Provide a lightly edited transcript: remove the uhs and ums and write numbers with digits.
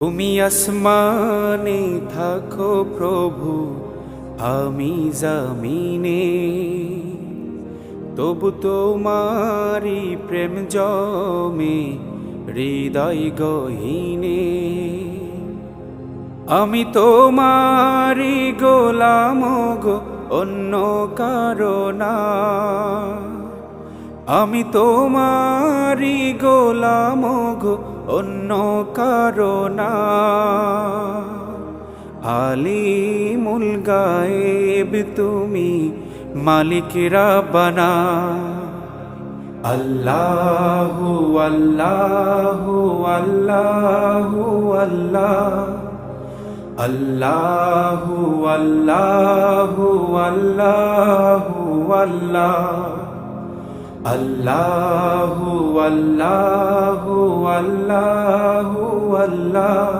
তুমি আসমানে থাকো প্রভু, আমি জমিনে, তবু তোমারি প্রেম জমে হৃদয় গহীনে। আমি তোমারি গোলাম গো, অন্য কারো না। আমি তোমারি গোলাম গো, অন্য কারো না। আলিমুল গায়েব তুমি, মালিক রাব্বানা। আল্লাহু আল্লাহু আল্লাহু আল্লাহ, আল্লাহু আল্লাহু আল্লাহু আল্লাহ, আল্লাহু আল্লাহু আল্লাহু আল্লাহ।